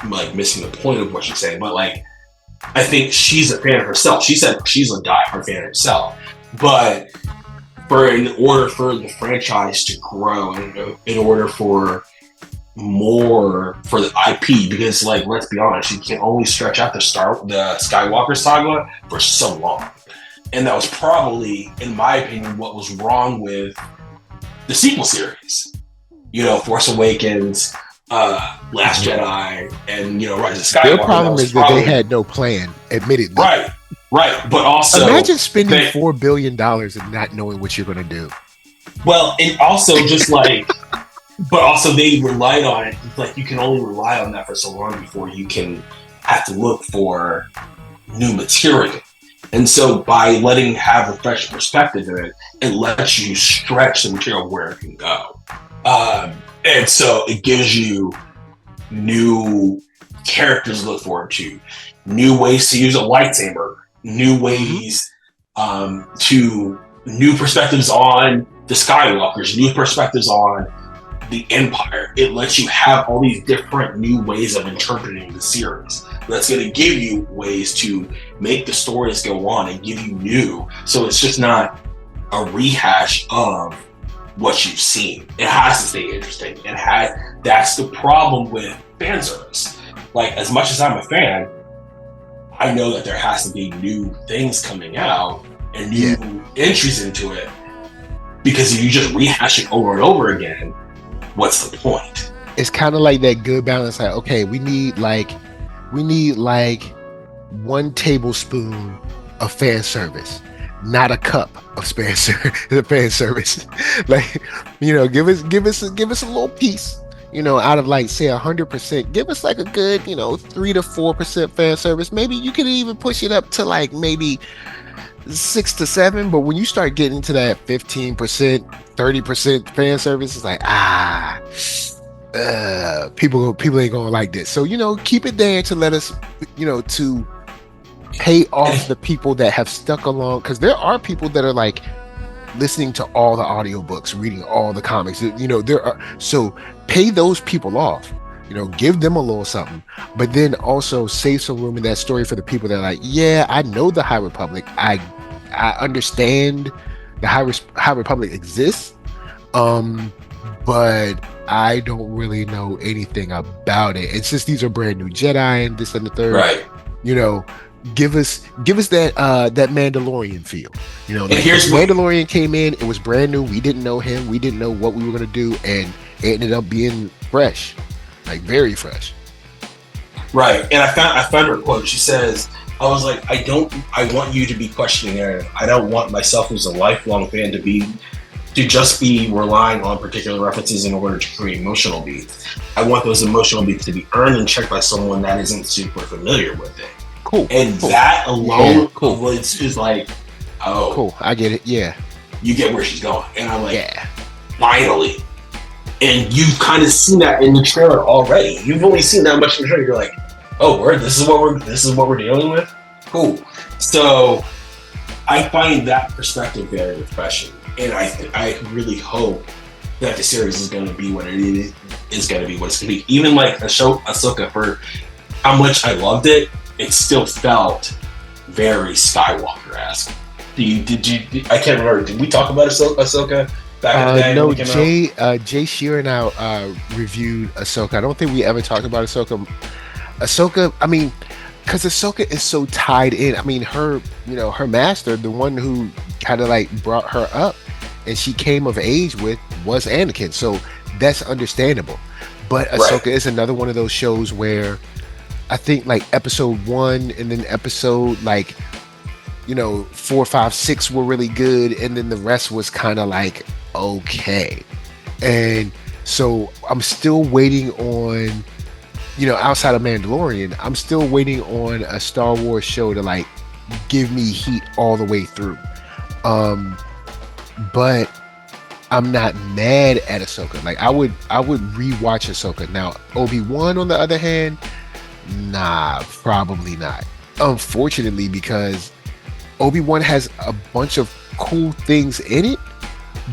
like missing the point of what she's saying, but like, I think she's a fan herself. She said she's a diehard fan herself, but in order for the franchise to grow, and in order for more for the IP, because like, let's be honest, you can only stretch out the Skywalker saga for so long. And that was probably, in my opinion, what was wrong with the sequel series. You know, Force Awakens, Last Jedi, and Rise of Skywalker. Their problem is that they had no plan, admittedly. Right. But also, imagine spending $4 billion and not knowing what you're going to do. Well, and also just like, but also they relied on it. Like, you can only rely on that for so long before you can have to look for new material. And so by letting have a fresh perspective in it, it lets you stretch the material where it can go. And so it gives you new characters to look forward to, new ways to use a lightsaber, new ways to new perspectives on the Skywalkers, new perspectives on the Empire. It lets you have all these different new ways of interpreting the series. That's going to give you ways to make the stories go on and give you new. So it's just not a rehash of what you've seen. It has to stay interesting. That's the problem with fan service. Like, as much as I'm a fan, I know that there has to be new things coming out and new entries into it. Because if you just rehash it over and over again, what's the point? It's kind of like that good balance. Like, okay, we need like We need like 1 tablespoon of fan service, not a cup of fan service. Like, give us a little piece. Out of like say 100%, give us like a good 3 to 4% fan service. Maybe you could even push it up to like maybe 6 to 7. But when you start getting to that 15%, 30% fan service, it's like people ain't gonna like this. So keep it there to let us, to pay off the people that have stuck along, because there are people that are like listening to all the audiobooks, reading all the comics. There are, so pay those people off. Give them a little something, but then also save some room in that story for the people that are like, yeah, I know the High Republic. I understand the High Republic exists, but I don't really know anything about it. And since these are brand new Jedi and this and the third, right? Give us that Mandalorian feel. And here's Mandalorian came in, it was brand new. We didn't know him. We didn't know what we were gonna do, and it ended up being fresh, like very fresh. Right. And I found her quote. She says, I was like, I want you to be questioning narrative. I don't want myself as a lifelong fan to just be relying on particular references in order to create emotional beats. I want those emotional beats to be earned and checked by someone that isn't super familiar with it. Cool. And cool. that alone, yeah, cool. is like, oh, cool. I get it. Yeah. You get where she's going, and I'm like, yeah, finally. And you've kind of seen that in the trailer already. You've only seen that much in the trailer. You're like, oh, this is what we're dealing with. Cool. So I find that perspective very refreshing, and I really hope that the series is going to be what it is going to be. What it's going to be. Even like the show Ahsoka, for how much I loved it, it still felt very Skywalker-esque. I can't remember. Did we talk about Ahsoka back in the day? No, Jay Sheeran and I reviewed Ahsoka. I don't think we ever talked about Ahsoka. I mean, because Ahsoka is so tied in. I mean, her master, the one who kind of like brought her up and she came of age with, was Anakin. So that's understandable. But Ahsoka is another one of those shows where I think like episode 1 and then episode 4, 5, 6 were really good, and then the rest was kind of like okay. And so I'm still waiting on, outside of Mandalorian, I'm still waiting on a Star Wars show to like give me heat all the way through. But I'm not mad at Ahsoka. Like I would rewatch Ahsoka. Now Obi-Wan, on the other hand, nah, probably not. Unfortunately, because Obi-Wan has a bunch of cool things in it,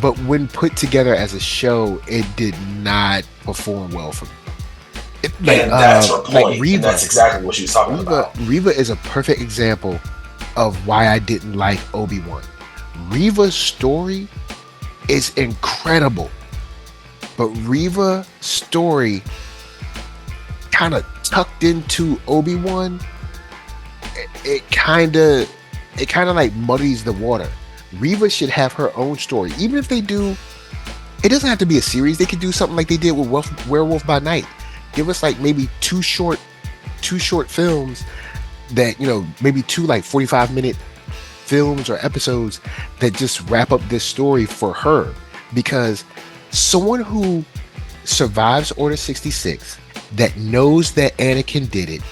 but when put together as a show, it did not perform well for me. That's her point. Like Reva, and that's exactly what she was talking about. Reva is a perfect example of why I didn't like Obi-Wan. Reva's story is incredible, but Reva's story kind of tucked into Obi-Wan, it kind of like muddies the water. Reva should have her own story. Even if they do, it doesn't have to be a series. They could do something like they did with Werewolf by Night. Give us like maybe two short films that, maybe 2 like 45-minute films or episodes that just wrap up this story for her. Because someone who survives Order 66, that knows that Anakin did it,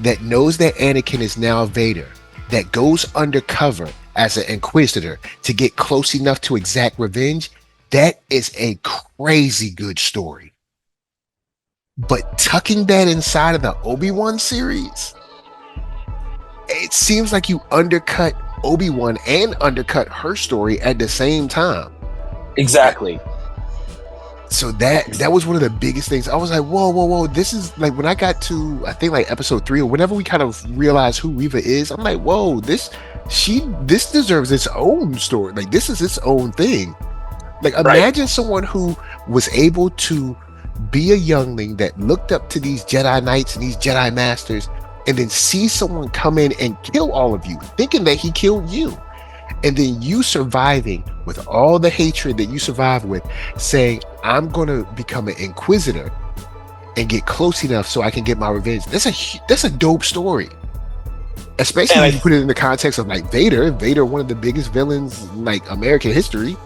that knows that Anakin is now Vader, that goes undercover as an Inquisitor to get close enough to exact revenge, that is a crazy good story. But tucking that inside of the Obi-Wan series, it seems like you undercut Obi-Wan and undercut her story at the same time. Exactly. So that was one of the biggest things. I was like, whoa. This is like, when I got to, I think like episode 3, or whenever we kind of realized who Reva is, I'm like, whoa, this deserves its own story. Like, this is its own thing. Like, imagine someone who was able to be a youngling that looked up to these Jedi Knights and these Jedi Masters, and then see someone come in and kill all of you, thinking that he killed you. And then you surviving with all the hatred that you survive with, saying, I'm going to become an Inquisitor and get close enough so I can get my revenge. That's a dope story. Especially And when you put it in the context of like Vader, one of the biggest villains in like American history.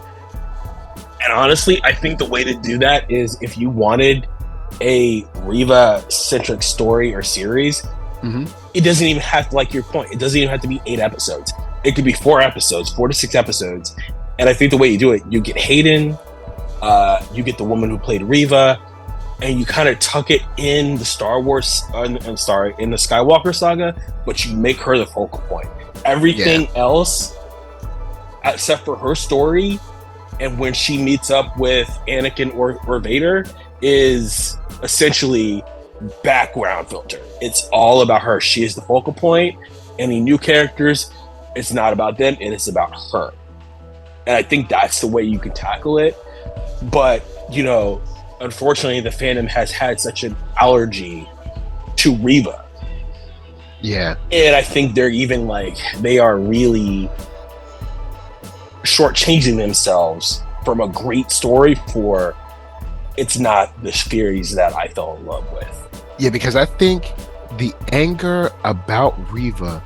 and honestly, I think the way to do that is if you wanted a Reva centric story or series, it doesn't even have to, like your point, it doesn't even have to be 8 episodes. It could be 4 episodes, 4 to 6 episodes. And I think the way you do it, you get Hayden, you get the woman who played Reva, and you kind of tuck it in the Star Wars, in the Skywalker saga, but you make her the focal point. Everything else, except for her story, and when she meets up with Anakin or Vader, is essentially background filter. It's all about her. She is the focal point. Any new characters, it's not about them, it is about her. And I think that's the way you can tackle it. But, you know, unfortunately, the fandom has had such an allergy to Reva. Yeah. And I think they're even like, they are really shortchanging themselves from a great story for it's not the series that I fell in love with. Yeah, because I think the anger about Reva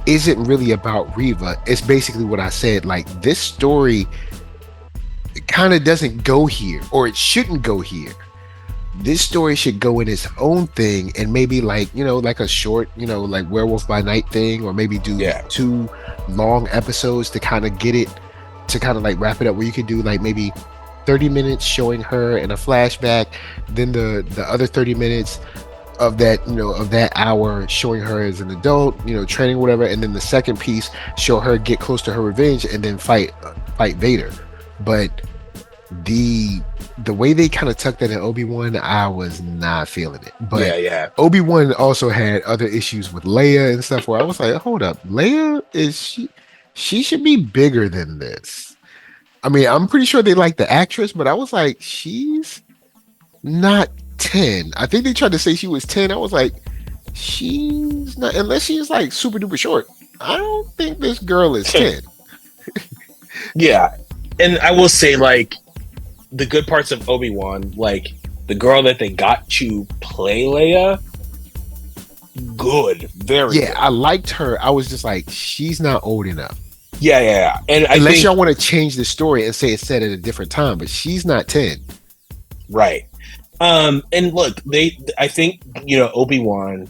isn't really about Reva. It's basically what I said. Like, this story kind of doesn't go here, or it shouldn't go here. This story should go in its own thing, and maybe like, you know, like a short, you know, like Werewolf by Night thing, or maybe do 2 long episodes to kind of get it, to kind of like wrap it up, where you could do like maybe 30 minutes showing her in a flashback, then the other 30 minutes of that, you know, of that hour showing her as an adult, you know, training, whatever, and then the second piece show her get close to her revenge and then fight Vader. But the way they kind of tucked that in Obi-Wan, I was not feeling it. But Obi-Wan also had other issues with Leia and stuff, where I was like, hold up, Leia, she should be bigger than this. I mean, I'm pretty sure they like the actress, but I was like, she's not 10. I think they tried to say she was 10. I was like, she's not, unless she's like super duper short. I don't think this girl is 10. Yeah. And I will say, like, the good parts of Obi-Wan, like the girl that they got to play Leia, good, very good. I liked her. I was just like, she's not old enough. Yeah. And unless y'all want to change the story and say it's set at a different time, but she's not 10. Right. And look, I think, you know, Obi-Wan,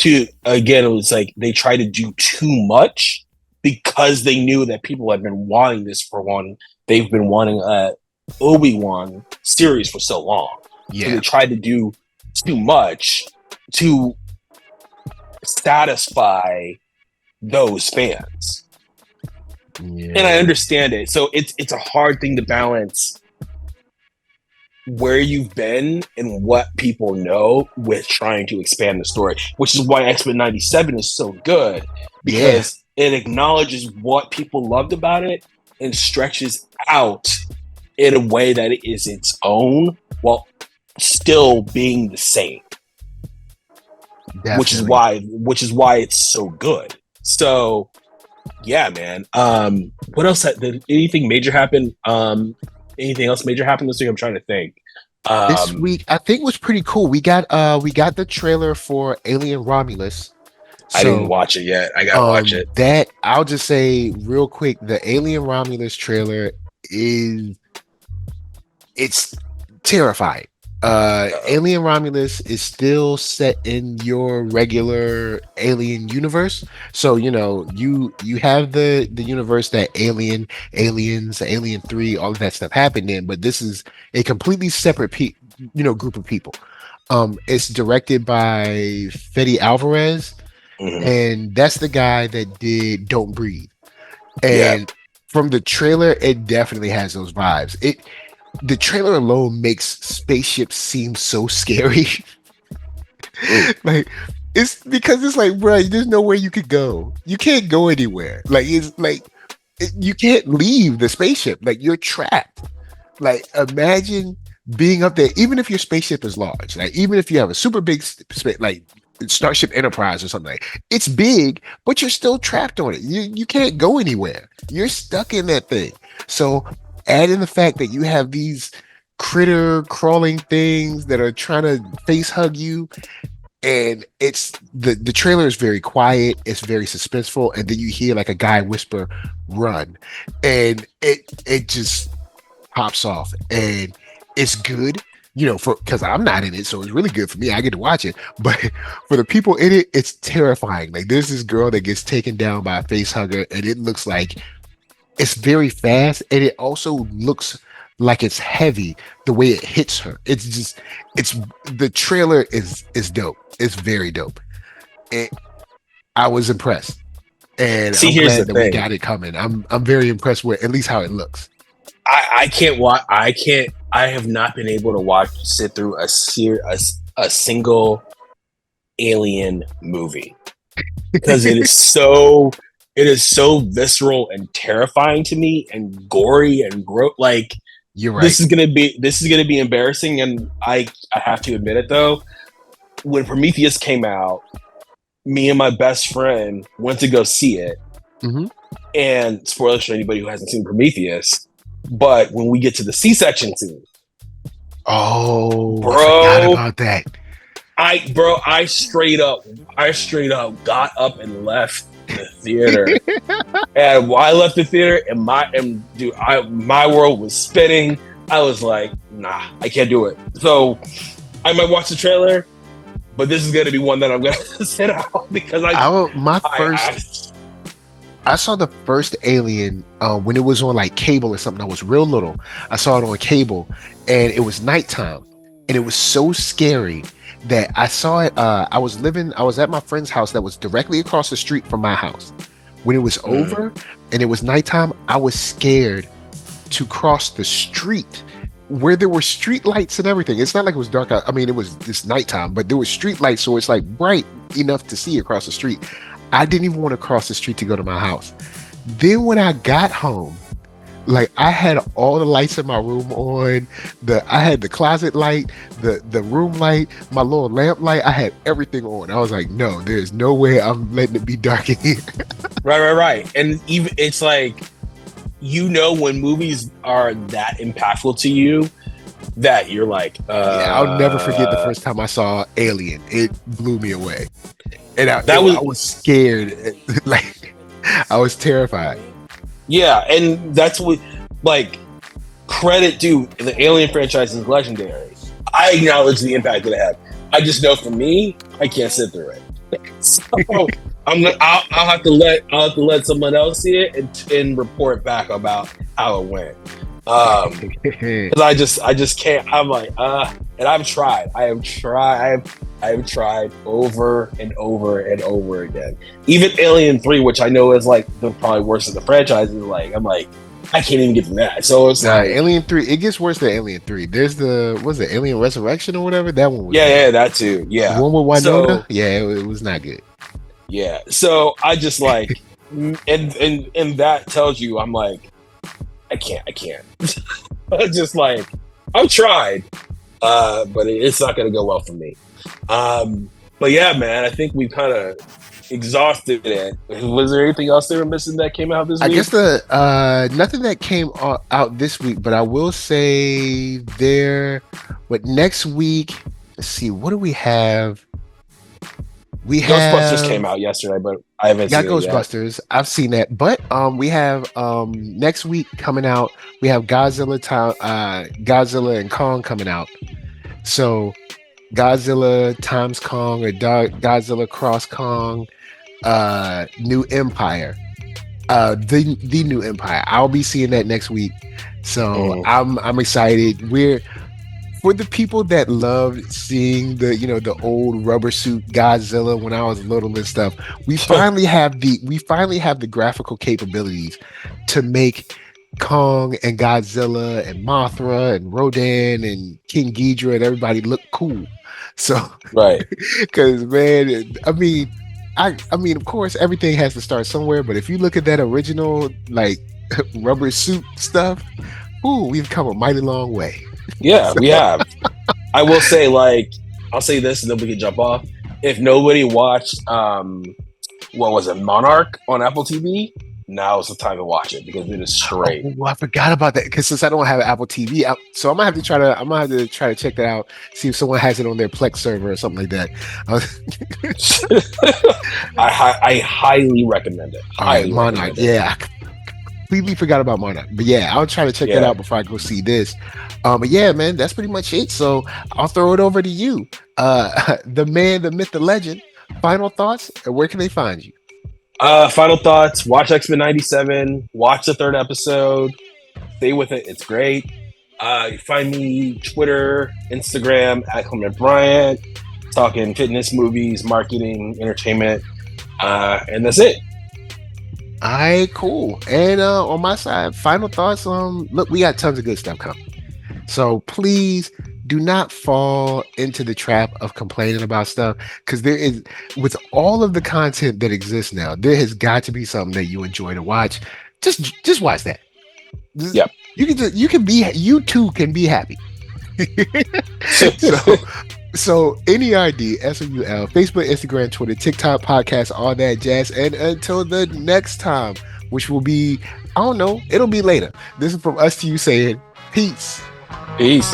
it was like they tried to do too much because they knew that people had been wanting this for one. They've been wanting a Obi-Wan series for so long. Yeah. So they tried to do too much to satisfy those fans. Yeah. And I understand it. So it's a hard thing to balance where you've been and what people know with trying to expand the story, which is why X-Men 97 is so good, because it acknowledges what people loved about it and stretches out in a way that it is its own while still being the same. Definitely. Which is why it's so good. So yeah, man. What else? Did anything major happen? Anything else major happen this week? I'm trying to think. This week, I think, was pretty cool. We got the trailer for Alien Romulus. So, I didn't watch it yet. I gotta watch it. That, I'll just say real quick, the Alien Romulus trailer it's terrifying. Alien Romulus is still set in your regular Alien universe. So, you know, you have the universe that Aliens, Alien 3, all of that stuff happened in, but this is a completely separate group of people. It's directed by Fede Alvarez, and that's the guy that did Don't Breathe. And from the trailer, it definitely has those vibes. The trailer alone makes spaceships seem so scary. Like, it's because it's like, bro, there's nowhere you could go. You can't go anywhere. Like, it's like you can't leave the spaceship. Like, you're trapped. Like, imagine being up there, even if your spaceship is large. Like, even if you have a super big like Starship Enterprise or something, like, it's big, but you're still trapped on it. You can't go anywhere. You're stuck in that thing. So add in the fact that you have these critter crawling things that are trying to face hug you. And it's the trailer is very quiet, it's very suspenseful, and then you hear like a guy whisper, "Run," and it just pops off, and it's good, for because I'm not in it, so it's really good for me. I get to watch it, but for the people in it, it's terrifying. Like there's this girl that gets taken down by a face hugger, and it looks like it's very fast, and it also looks like it's heavy the way it hits her. It's the trailer is dope. It's very dope. I was impressed, and See, I'm here's glad the that we thing. got it coming. I'm very impressed with at least how it looks. I can't watch. I can't. I have not been able to sit through a single Alien movie because it is so visceral and terrifying to me and gory and like. You're right. This is gonna be embarrassing, and I have to admit it though. When Prometheus came out, me and my best friend went to go see it. Mm-hmm. And spoilers for anybody who hasn't seen Prometheus, but when we get to the C-section scene, oh, bro, I forgot about that. I straight up got up and left the theater. And while I left the theater, and my world was spinning. I was like, nah, I can't do it. So I might watch the trailer, but this is going to be one that I'm going to sit out because I saw the first Alien when it was on like cable or something. I was real little. I saw it on cable, and it was nighttime, and it was so scary that I saw it. I was at my friend's house that was directly across the street from my house. When it was over and it was nighttime, I was scared to cross the street where there were street lights and everything. It's not like it was dark out. I mean, it was this nighttime, but there were street lights, so it's like bright enough to see across the street. I didn't even want to cross the street to go to my house. Then when I got home, like I had all the lights in my room on. I had the closet light, the room light, my little lamp light. I had everything on. I was like, no, there's no way I'm letting it be dark in here. Right. And even it's like, when movies are that impactful to you, that you're like, yeah, I'll never forget the first time I saw Alien. It blew me away, and I was scared. Like I was terrified. Yeah, and that's what, like, credit to the Alien franchise is legendary. I acknowledge the impact that it had. I just know for me, I can't sit through it. So I'll have to let someone else see it and report back about how it went. Because I just can't. I'm like, and I've tried. I have tried over and over and over again. Even Alien 3, which I know is like the probably worst of the franchises, like I'm like, I can't even get to that. So it's like Alien 3, it gets worse than Alien 3. There's was it Alien Resurrection or whatever? That one was yeah, that too. Yeah. The one with Winona? it was not good. Yeah. So I just like and that tells you I'm like, I can't. Just like I've tried, but it's not going to go well for me. But yeah, man, I think we kind of exhausted it. Was there anything else they were missing that came out this week? I guess nothing that came out this week, but I will say but next week, let's see, what do we have? Ghostbusters came out yesterday, but I haven't seen Ghostbusters. I've seen that, but we have next week coming out. We have Godzilla and Kong coming out. So Godzilla times Kong or Godzilla cross Kong, New Empire, the New Empire. I'll be seeing that next week, so I'm excited. For the people that loved seeing the old rubber suit Godzilla when I was little and stuff, we finally have the graphical capabilities to make Kong and Godzilla and Mothra and Rodan and King Ghidorah and everybody look cool. So right, because man, I mean, of course, everything has to start somewhere. But if you look at that original like rubber suit stuff, we've come a mighty long way. Yeah, we have. I will say, I'll say this, and then we can jump off. If nobody watched, what was it, Monarch on Apple TV? now is the time to watch it because it is straight. Oh, I forgot about that because since I don't have Apple TV, so I'm gonna have to try to check that out. See if someone has it on their Plex server or something like that. I highly recommend it. All right, Highly Monarch. recommend it. Yeah, I completely forgot about Monarch. But yeah, I'll try to check that out before I go see this. But yeah, man, that's pretty much it. So I'll throw it over to you, the man, the myth, the legend. Final thoughts, and where can they find you? Final thoughts. Watch X-Men 97. Watch the 3rd episode. Stay with it. It's great. Find me Twitter, Instagram at Clement Bryant. Talking fitness, movies, marketing, entertainment, and that's it. All right, cool. And on my side, final thoughts. Look, we got tons of good stuff coming. So please do not fall into the trap of complaining about stuff, because there is, with all of the content that exists now, there has got to be something that you enjoy to watch. Just watch that. Yep. You too can be happy. So NERD, SOUL, Facebook, Instagram, Twitter, TikTok, podcast, all that jazz. And until the next time, which will be, I don't know, it'll be later. This is from us to you saying peace. Peace.